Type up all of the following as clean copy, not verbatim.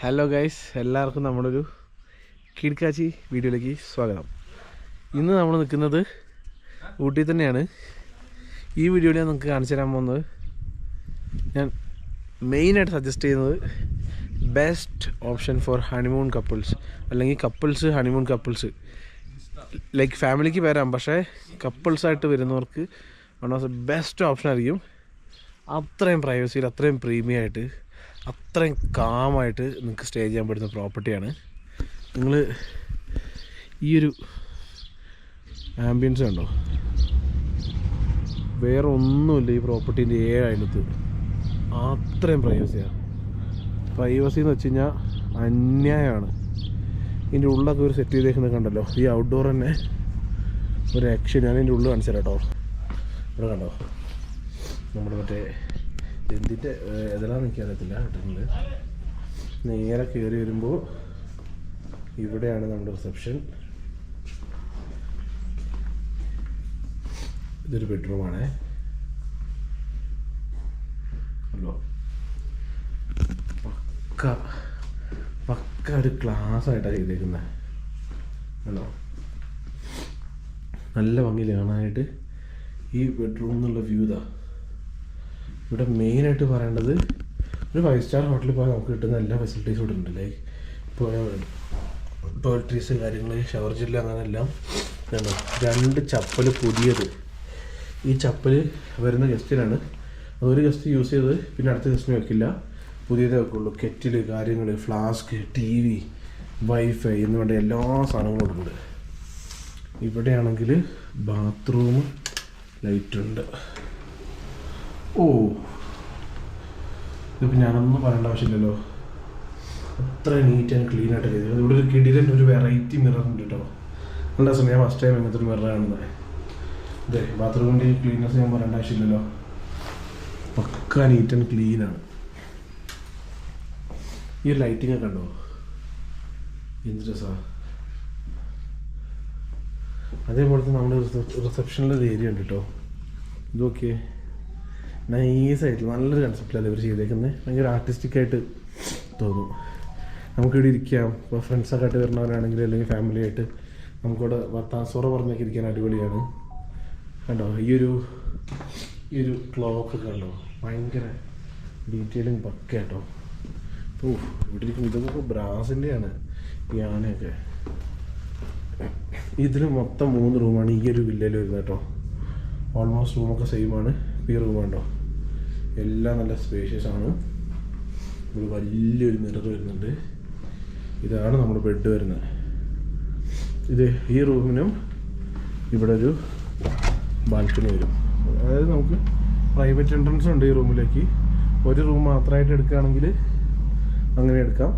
Hello guys, എല്ലാവർക്കും നമ്മുടെ ഒരു കിടക്കാച്ചി വീഡിയോയിലേക്ക് സ്വാഗതം. ഇന്ന് നമ്മൾ നിൽക്കുന്നത് ഊട്ടി തന്നെയാണ്. ഈ വീഡിയോയിൽ ഞാൻ നിങ്ങൾക്ക് കാണിച്ചു തരാൻ പോകുന്നത്, ഞാൻ മെയിനായിട്ട് സജസ്റ്റ് ചെയ്യുന്നത് best option for honeymoon couples, അല്ലെങ്കിൽ ഹണിമൂൺ കപ്പിൾസ്. ലൈക്ക് ഫാമിലിക്ക് വരാം, പക്ഷേ കപ്പിൾസായിട്ട് വരുന്നവർക്ക് one of the best option ആയിരിക്കും. അത്രയും പ്രൈവസിയിൽ, അത്രയും പ്രീമിയമായിട്ട്, അത്രയും കാമായിട്ട് നിങ്ങൾക്ക് സ്റ്റേ ചെയ്യാൻ പറ്റുന്ന പ്രോപ്പർട്ടിയാണ്. നിങ്ങൾ ഈ ഒരു ആംബിയൻസ് കണ്ടോ, വേറെ ഒന്നുമില്ല ഈ പ്രോപ്പർട്ടീൻ്റെ 7 അയലത്ത്. അത്രയും പ്രൈവസിയാണ്. പ്രൈവസി എന്ന് വെച്ച് കഴിഞ്ഞാൽ അന്യായമാണ്. ഇതിൻ്റെ ഉള്ളൊക്കെ ഒരു സെറ്റ് ചെയ്തേക്കുന്നത് കണ്ടല്ലോ, ഈ ഔട്ട്ഡോർ തന്നെ ഒരു ആക്ഷൻ. ഞാൻ ഇതിൻ്റെ ഉള്ളിൽ കാണിച്ചു തരാം കേട്ടോ. ഇവിടെ കണ്ടോ, നമ്മുടെ മറ്റേ എന്തിൻ്റെ എതിലാന്ന് എനിക്കറിയത്തില്ല കിട്ടുന്നത്. നേരെ കയറി വരുമ്പോൾ ഇവിടെയാണ് നമ്മുടെ റിസപ്ഷൻ. ഇതൊരു ബെഡ്റൂമാണേ. ഹലോ, പക്ക ഒരു ക്ലാസ് ആയിട്ടാണ് ചെയ്തേക്കുന്നത്. ഹലോ, നല്ല ഭംഗിയിൽ കാണാനായിട്ട് ഈ ബെഡ്റൂമിൽ നിന്നുള്ള വ്യൂ ഇതാ. ഇവിടെ മെയിനായിട്ട് പറയേണ്ടത്, ഒരു 5 സ്റ്റാർ ഹോട്ടലിൽ പോയാൽ നമുക്ക് കിട്ടുന്ന എല്ലാ ഫെസിലിറ്റീസും ഇവിടെ ഉണ്ട്. ലൈക്ക് ഇപ്പോൾ ടോയ്ലറ്ററീസ്, കാര്യങ്ങൾ, ഷവർ ജെല്ല്, അങ്ങനെ എല്ലാം. 2 ചപ്പൽ പുതിയത്. ഈ ചപ്പൽ വരുന്ന ഗസ്റ്റിനാണ്. അതൊരു ഗസ്റ്റ് യൂസ് ചെയ്ത് പിന്നെ അടുത്ത ഗസ്റ്റിന് വെക്കില്ല, പുതിയതേ വെക്കുള്ളൂ. കെറ്റിൽ, കാര്യങ്ങൾ, ഫ്ലാസ്ക്, TV, വൈഫൈ എന്ന് വേണ്ട എല്ലാ സാധനങ്ങളും ഉണ്ട്. ഇവിടെയാണെങ്കിൽ ബാത്റൂം, ലൈറ്റുണ്ട്. ഓ, ഇതിപ്പോൾ ഞാനൊന്നും പറയേണ്ട ആവശ്യമില്ലല്ലോ, അത്ര നീറ്റ് ആൻഡ് ക്ലീൻ ആയിട്ട് ചെയ്തത്. ഇവിടെ ഒരു കിടിലൻ ഒരു വെറൈറ്റി മിറർ ഉണ്ട് കേട്ടോ. നല്ല രസം. ഞാൻ ഫസ്റ്റ് ടൈം ഇങ്ങനത്തെ ഒരു മിറർ കാണുന്നത്. അതെ, ബാത്റൂമിൻ്റെ ഈ ക്ലീനസ് ഞാൻ പറയേണ്ട ആവശ്യമില്ലല്ലോ, പക്ക നീറ്റ് ആൻഡ് ക്ലീനാണ്. ഈ ഒരു ലൈറ്റിംഗ് ഒക്കെ ഉണ്ടോ, എന്ത് രസമാണ്. അതേപോലെ തന്നെ നമ്മുടെ റിസപ്ഷനിലൊരു ഏരിയ ഉണ്ട് കേട്ടോ. ഇതൊക്കെ നൈസായിട്ട് നല്ലൊരു കൺസെപ്റ്റിലാണ് ഇവർ ചെയ്തേക്കുന്നത്. ഭയങ്കര ആർട്ടിസ്റ്റിക്കായിട്ട് തോന്നും. നമുക്കിവിടെ ഇരിക്കാം. ഇപ്പോൾ ഫ്രണ്ട്സൊക്കെ ആയിട്ട് വരുന്നവരാണെങ്കിൽ, അല്ലെങ്കിൽ ഫാമിലി ആയിട്ട് നമുക്കിവിടെ വർത്താസോറ പറഞ്ഞൊക്കെ ഇരിക്കാൻ അടിപൊളിയാണ്. കണ്ടോ, ഈ ഒരു ക്ലോക്ക് കണ്ടോ, ഭയങ്കര ഡീറ്റെയിലിങ് പക്ക കേട്ടോ. ഓ, ഇവിടെ ഇരിക്കും. ഇതൊക്കെ ബ്രാസിൻ്റെയാണ് ഈ ആനയൊക്കെ. ഇതിൽ മൊത്തം 3 റൂമാണ് ഈ ഒരു വില്ലയിൽ വരുന്നത് കേട്ടോ. ഓൾമോസ്റ്റ് റൂമൊക്കെ സെയിമാണ്. ഈ റൂം കണ്ടോ, എല്ലാം നല്ല സ്പേഷ്യസ് ആണ്. ഇവിടെ വലിയൊരു മിറർ വരുന്നുണ്ട്. ഇതാണ് നമ്മുടെ ബെഡ് വരുന്നത്. ഈ റൂമിനും ഇവിടെ ഒരു ബാൽക്കണി വരും. അതായത് നമുക്ക് പ്രൈവറ്റ് എൻട്രൻസ് ഉണ്ട് ഈ റൂമിലേക്ക്. ഒരു റൂം മാത്രമായിട്ട് എടുക്കുകയാണെങ്കിൽ അങ്ങനെ എടുക്കാം.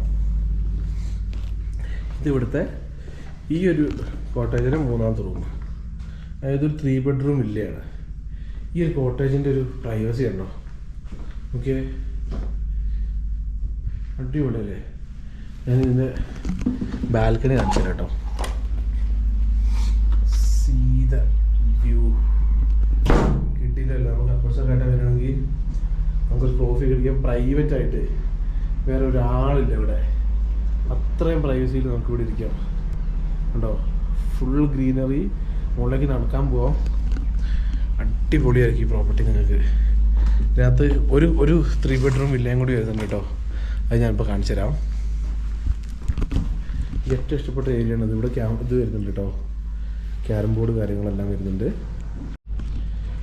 ഇതിവിടുത്തെ ഈ ഒരു കോട്ടേജിലെ 3ാമത്തെ റൂം. അതായത് ഒരു 3 ബെഡ്റൂം വില്ലയാണ്. ഈ ഒരു കോട്ടേജിൻ്റെ ഒരു പ്രൈവസി ഉണ്ടോ, ഓക്കെ, അടിപൊളിയല്ലേ. ഞാൻ ഇതിൻ്റെ ബാൽക്കണി കാണിച്ചു തരാം കേട്ടോ. സീത വ്യൂ കിട്ടിയില്ലല്ലോ. നമുക്ക് അപ്പുറത്തൊക്കെ ആയിട്ട് വരണമെങ്കിൽ നമുക്കൊരു കോഫി കുടിക്കാൻ പ്രൈവറ്റായിട്ട് വേറെ ഒരാളില്ല ഇവിടെ. അത്രയും പ്രൈവസിയിൽ നമുക്ക് ഇവിടെ ഇരിക്കാം. കണ്ടോ, ഫുൾ ഗ്രീനറി. മുകളിലേക്ക് നടക്കാൻ പോവാം. അടിപൊളിയായിരിക്കും ഈ പ്രോപ്പർട്ടി. നിങ്ങൾക്ക് ഇതിനകത്ത് ഒരു 3 ബെഡ്റൂം വില്ലയും കൂടി വരുന്നുണ്ട് കേട്ടോ. അത് ഞാനിപ്പോൾ കാണിച്ചു തരാം. ഏറ്റവും ഇഷ്ടപ്പെട്ട ഏരിയ ആണ് ഇവിടെ. ഇത് വരുന്നുണ്ട് കേട്ടോ, ക്യാരം ബോർഡ് കാര്യങ്ങളെല്ലാം വരുന്നുണ്ട്.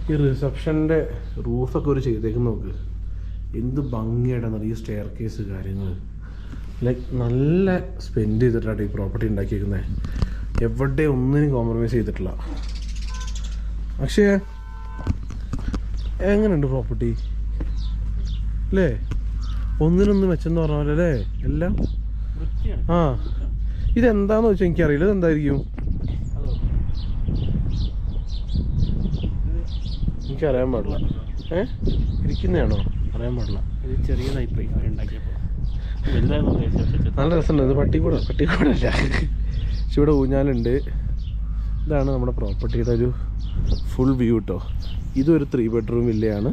ഈ റിസപ്ഷൻ്റെ റൂഫൊക്കെ ഒരു ചെയ്തേക്കുന്ന നോക്ക്, എന്ത് ഭംഗിയായിട്ടാണ് ഈ സ്റ്റെയർ കേസ് കാര്യങ്ങൾ. ലൈക്ക് നല്ല സ്പെൻഡ് ചെയ്തിട്ടാണ് ഈ പ്രോപ്പർട്ടി ഉണ്ടാക്കിയിരിക്കുന്നത്. എവിടെ ഒന്നിനും കോംപ്രമൈസ് ചെയ്തിട്ടില്ല. പക്ഷേ എങ്ങനെയുണ്ട് പ്രോപ്പർട്ടി അല്ലേ? ഒന്നിനൊന്ന് മെച്ചെന്ന് പറഞ്ഞ പോലെ അല്ലേ എല്ലാം. ആ, ഇതെന്താന്ന് വെച്ചാൽ എനിക്കറിയില്ല. ഇതെന്തായിരിക്കും എനിക്കറിയാൻ പാടില്ല. ഇരിക്കുന്നതാണോ അറിയാൻ പാടില്ല. ചെറിയതായിപ്പോയി ഉണ്ടാക്കിയപ്പോൾ നല്ല രസമുണ്ട്. ഇത് പട്ടിക്കൂടല്ല. പക്ഷെ ഇവിടെ ഊഞ്ഞാലുണ്ട്. ഇതാണ് നമ്മുടെ പ്രോപ്പർട്ടിയുടെ ഒരു ഫുൾ വ്യൂ കേട്ടോ. ഇതൊരു 3 ബെഡ്റൂം വില്ലയാണ്.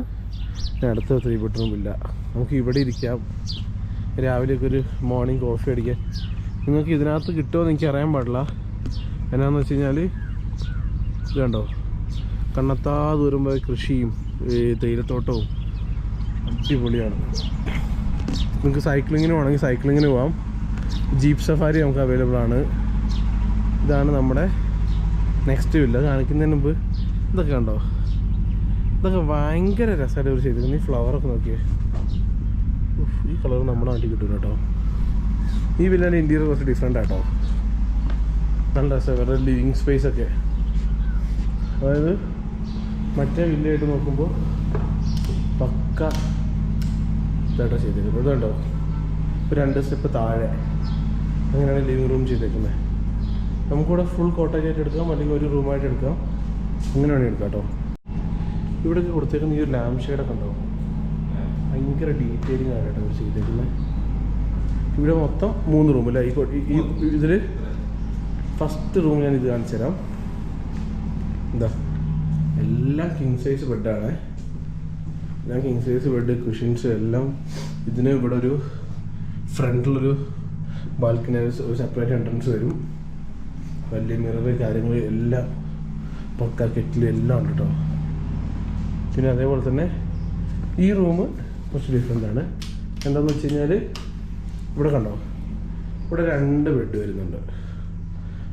അടുത്ത 3 ബെഡ്റൂം വില്ല. നമുക്ക് ഇവിടെ ഇരിക്കാം. രാവിലെയൊക്കെ ഒരു മോർണിംഗ് കോഫി അടിക്കാൻ. നിങ്ങൾക്ക് ഇതിനകത്ത് കിട്ടുമോ എനിക്ക് അറിയാൻ പാടില്ല. എന്നാന്ന് വെച്ച് കഴിഞ്ഞാൽ ഇത് കണ്ടോ, കണ്ണത്താ ദൂരം പോയ കൃഷിയും തേയിലത്തോട്ടവും അടിപൊളിയാണ്. നിങ്ങൾക്ക് സൈക്ലിങ്ങിന് വേണമെങ്കിൽ സൈക്ലിങ്ങിന് പോകാം. ജീപ്പ് സഫാരി നമുക്ക് അവൈലബിൾ ആണ്. ഇതാണ് നമ്മുടെ നെക്സ്റ്റ് വില്ല. കാണിക്കുന്നതിന് മുമ്പ് ഇതൊക്കെ കണ്ടോ, ഇതൊക്കെ ഭയങ്കര രസമായിട്ട് അവർ ചെയ്തിരിക്കുന്നത്. ഈ ഫ്ലവറൊക്കെ നോക്കിയേ, ഈ കളർ നമ്മുടെ നാട്ടിൽ കിട്ടും കേട്ടോ. ഈ വില്ലേൻ്റെ ഇൻറ്റീരിയർ കുറച്ച് ഡിഫറെൻ്റ് ആട്ടോ, നല്ല രസം. വേറെ ലിവിങ് സ്പേസ് ഒക്കെ, അതായത് മറ്റേ വില്ലയായിട്ട് നോക്കുമ്പോൾ പക്ക ഇതായിട്ടോ ചെയ്തേക്കുന്നത്. ഇതുണ്ടോ, ഒരു 2 സ്റ്റെപ്പ് താഴെ അങ്ങനെയാണ് ലിവിങ് റൂം ചെയ്തേക്കുന്നത്. നമുക്കിവിടെ ഫുൾ കോട്ടേജായിട്ട് എടുക്കാം, അല്ലെങ്കിൽ ഒരു റൂമായിട്ട് എടുക്കാം, അങ്ങനെ വേണമെങ്കിൽ എടുക്കാം കേട്ടോ. ഇവിടെയൊക്കെ കൊടുത്തേക്കുന്ന ഈ ഒരു ലാമ്പ് ഷെയ്ഡൊക്കെ ഉണ്ടാവും, ഭയങ്കര ഡീറ്റെയിലിംഗ് ആയിട്ടോ ഇവർ ചെയ്തേക്കുന്നത്. ഇവിടെ മൊത്തം 3 റൂം അല്ലേ. ഈ ഇതിൽ ഫസ്റ്റ് റൂം ഞാൻ ഇത് കാണിച്ചു തരാം. എന്താ, എല്ലാം കിങ് സൈസ് ബെഡാണ്. എല്ലാം കിങ് സൈസ് ബെഡ്, കുഷ്യൻസ് എല്ലാം. ഇതിന് ഇവിടെ ഒരു ഫ്രണ്ടിലൊരു ബാൽക്കണി, ഒരു സെപ്പറേറ്റ് എൻട്രൻസ് വരും. വലിയ മിററ് കാര്യങ്ങൾ എല്ലാം പക്ക കെറ്റിൽ എല്ലാം ഉണ്ട് കേട്ടോ. പിന്നെ അതേപോലെ തന്നെ ഈ റൂം കുറച്ച് ഡിഫറെൻ്റ് ആണ്. എന്താണെന്ന് വെച്ച് കഴിഞ്ഞാൽ ഇവിടെ കണ്ടോ, ഇവിടെ 2 ബെഡ് വരുന്നുണ്ട്.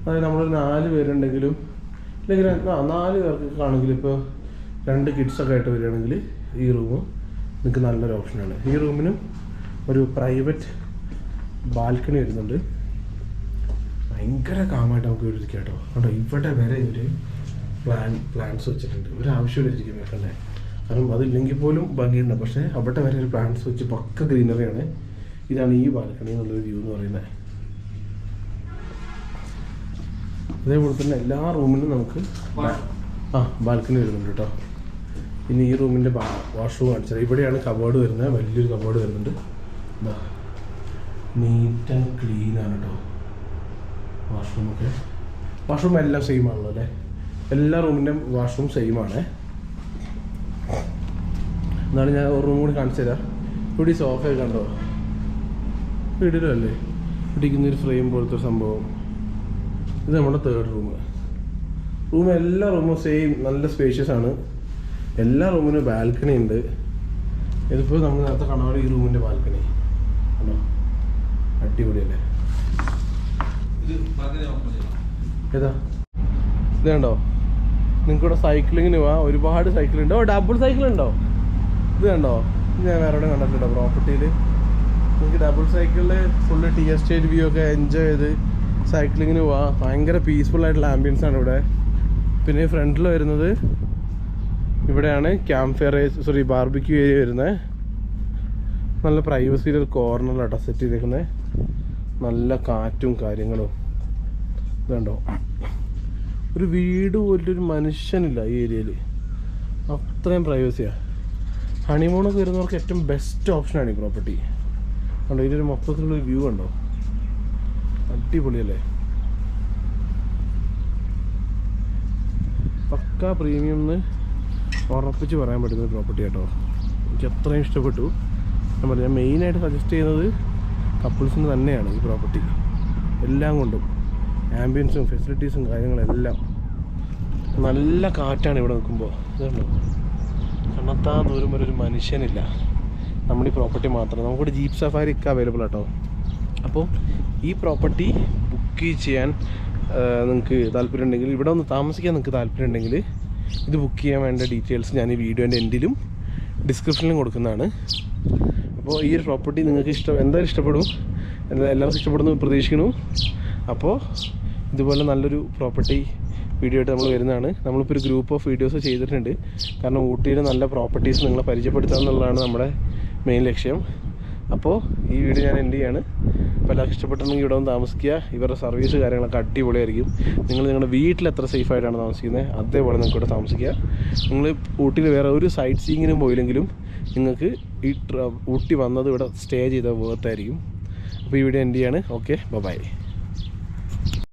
അതായത് നമ്മളൊരു 4 പേരുണ്ടെങ്കിലും, അല്ലെങ്കിൽ 4 പേർക്ക് ആണെങ്കിൽ, ഇപ്പോൾ 2 കിഡ്സൊക്കെ ആയിട്ട് വരികയാണെങ്കിൽ ഈ റൂം നിങ്ങൾക്ക് നല്ലൊരു ഓപ്ഷനാണ്. ഈ റൂമിനും ഒരു പ്രൈവറ്റ് ബാൽക്കണി വരുന്നുണ്ട്. ഭയങ്കര കാമായിട്ട് നമുക്ക് ഇവിടെ ഇരിക്കാം കേട്ടോ. കേട്ടോ, ഇവിടെ വരെ ഇവർ പ്ലാന്റ്സ് വെച്ചിട്ടുണ്ട്. ഒരു ആവശ്യമില്ല ഇരിക്കും വെക്കണ്ടേ, കാരണം അതില്ലെങ്കിൽ പോലും ഭംഗിയുണ്ട്. പക്ഷേ അവിടെ വരെ ഒരു പ്ലാന്റ്സ് വെച്ച് പക്ക ഗ്രീനറിയാണ്. ഇതാണ് ഈ ബാൽക്കണി എന്നുള്ളൊരു വ്യൂ എന്ന് പറയുന്നത്. അതേപോലെ തന്നെ എല്ലാ റൂമിലും നമുക്ക് ബാൽക്കണി വരുന്നുണ്ട് കേട്ടോ. പിന്നെ ഈ റൂമിൻ്റെ വാഷ്റൂം കാണിച്ചത്. ഇവിടെയാണ് കബോർഡ് വരുന്നത്, വലിയൊരു കബോർഡ് വരുന്നുണ്ട്. നീറ്റ് ആൻഡ് ക്ലീൻ ആണ് കേട്ടോ വാഷ്റൂമൊക്കെ. വാഷ്റൂം എല്ലാം സെയിം ആണല്ലോ അല്ലേ, എല്ലാ റൂമിൻ്റെയും വാഷ്റൂം സെയിം ആണ്. എന്നാണ് ഞാൻ ഒരു റൂം കൂടി കാണിച്ചു തരാം. ഇവിടെ ഈ സോഫയൊക്കെ കണ്ടോ, വീടിലും അല്ലേ ഇടിക്കുന്നൊരു ഫ്രെയിം പോലത്തെ സംഭവം. ഇത് നമ്മുടെ 3rd റൂം. എല്ലാ റൂമും സെയിം, നല്ല സ്പേഷ്യസ് ആണ്. എല്ലാ റൂമിനും ബാൽക്കണി ഉണ്ട്. ഇതിപ്പോൾ നമ്മൾ നേരത്തെ കാണാൻ ഈ റൂമിൻ്റെ ബാൽക്കണി ആണോ, അടിപൊളിയല്ലേ. ഏതാ ഇത് കണ്ടോ, നിങ്ങൾക്കിവിടെ സൈക്ലിങ്ങിന് പോവാം. ഒരുപാട് സൈക്കിൾ ഉണ്ടോ, ഡബിൾ സൈക്കിൾ ഉണ്ടോ. ഇത് കണ്ടോ, ഇത് ഞാൻ വേറെ എവിടെ കണ്ടിട്ടുണ്ടോ പ്രോപ്പർട്ടിയിൽ. നിങ്ങൾക്ക് ഡബിൾ സൈക്കിളിൽ ഫുള്ള് ടി എസ്റ്റേറ്റ് വ്യൂ ഒക്കെ എൻജോയ് ചെയ്ത് സൈക്ലിങ്ങിന് പോവാം. ഭയങ്കര പീസ്ഫുൾ ആയിട്ടുള്ള ആംബിയൻസ് ആണ് ഇവിടെ. പിന്നെ ഫ്രണ്ടിൽ വരുന്നത് ഇവിടെയാണ് ക്യാമ്പ് ഫയർ, ബാർബിക്യൂ ഏരിയ വരുന്നത്. നല്ല പ്രൈവസിയിൽ ഒരു കോർണറിലാട്ടോ സെറ്റ് ചെയ്തേക്കുന്നത്. നല്ല കാറ്റും കാര്യങ്ങളും. ഇതുണ്ടോ, ഒരു വീട് പോലും ഒരു മനുഷ്യനില്ല ഈ ഏരിയയിൽ, അത്രയും പ്രൈവസിയാണ്. ഹണിമൂണൊക്കെ വരുന്നവർക്ക് ഏറ്റവും ബെസ്റ്റ് ഓപ്ഷനാണ് ഈ പ്രോപ്പർട്ടി. കണ്ടോ, ഇതിലൊരു മൊത്തത്തിലുള്ളൊരു വ്യൂ ഉണ്ടോ, അടിപൊളിയല്ലേ. പക്ക പ്രീമിയം എന്ന് ഉറപ്പിച്ച് പറയാൻ പറ്റുന്ന പ്രോപ്പർട്ടി കേട്ടോ. എനിക്ക് അത്രയും ഇഷ്ടപ്പെട്ടു. ഞാൻ മെയിനായിട്ട് സജസ്റ്റ് ചെയ്യുന്നത് കപ്പിൾസിന് തന്നെയാണ് ഈ പ്രോപ്പർട്ടി. എല്ലാം കൊണ്ടും ആംബിയൻസും ഫെസിലിറ്റീസും കാര്യങ്ങളെല്ലാം. നല്ല കാറ്റാണ് ഇവിടെ നിൽക്കുമ്പോൾ. ഇതുണ്ടോ, കണ്ണത്താ ദൂരം വരെ ഒരു മനുഷ്യനില്ല. നമ്മുടെ ഈ പ്രോപ്പർട്ടി മാത്രം. നമുക്കിവിടെ ജീപ്പ് സഫാരി ഒക്കെ അവൈലബിൾ ആട്ടോ. അപ്പോൾ ഈ പ്രോപ്പർട്ടി ബുക്ക് ചെയ്യാൻ നിങ്ങൾക്ക് താല്പര്യമുണ്ടെങ്കിൽ, ഇവിടെ ഒന്ന് താമസിക്കാൻ നിങ്ങൾക്ക് താല്പര്യമുണ്ടെങ്കിൽ, ഇത് ബുക്ക് ചെയ്യാൻ വേണ്ട ഡീറ്റെയിൽസ് ഞാൻ ഈ വീഡിയോൻ്റെ എൻഡിലും ഡിസ്ക്രിപ്ഷനിലും കൊടുക്കുന്നതാണ്. അപ്പോൾ ഈ ഒരു പ്രോപ്പർട്ടി നിങ്ങൾക്ക് എന്തായാലും ഇഷ്ടപ്പെടും, എല്ലാവർക്കും ഇഷ്ടപ്പെടുന്നു പ്രതീക്ഷിക്കുന്നു. അപ്പോൾ ഇതുപോലെ നല്ലൊരു പ്രോപ്പർട്ടി വീഡിയോ ആയിട്ട് നമ്മൾ വരുന്നതാണ്. നമ്മളിപ്പോൾ ഒരു ഗ്രൂപ്പ് ഓഫ് വീഡിയോസ് ചെയ്തിട്ടുണ്ട്. കാരണം ഊട്ടിയിൽ നല്ല പ്രോപ്പർട്ടീസ് നിങ്ങളെ പരിചയപ്പെടുത്തുക എന്നുള്ളതാണ് നമ്മുടെ മെയിൻ ലക്ഷ്യം. അപ്പോൾ ഈ വീഡിയോ ഞാൻ എൻഡ് ചെയ്യാണ്. അപ്പോൾ എല്ലാവർക്കും ഇഷ്ടപ്പെട്ടിട്ടുണ്ടെങ്കിൽ ഇവിടെ ഒന്ന് താമസിക്കുക. ഇവരുടെ സർവീസ് കാര്യങ്ങളൊക്കെ അടിപൊളിയായിരിക്കും. നിങ്ങൾ നിങ്ങളുടെ വീട്ടിൽ എത്ര സേഫായിട്ടാണ് താമസിക്കുന്നത് അതേപോലെ നിങ്ങൾക്ക് ഇവിടെ താമസിക്കുക. നിങ്ങൾ ഊട്ടിയിൽ വേറെ ഒരു സൈറ്റ് സീയിങ്ങിനും പോയില്ലെങ്കിലും നിങ്ങൾക്ക് ഈ ഊട്ടി വന്നത് ഇവിടെ സ്റ്റേ ചെയ്ത വേർത്തായിരിക്കും. അപ്പോൾ ഈ വീഡിയോ എൻഡ് ചെയ്യാണ്. Okay, by.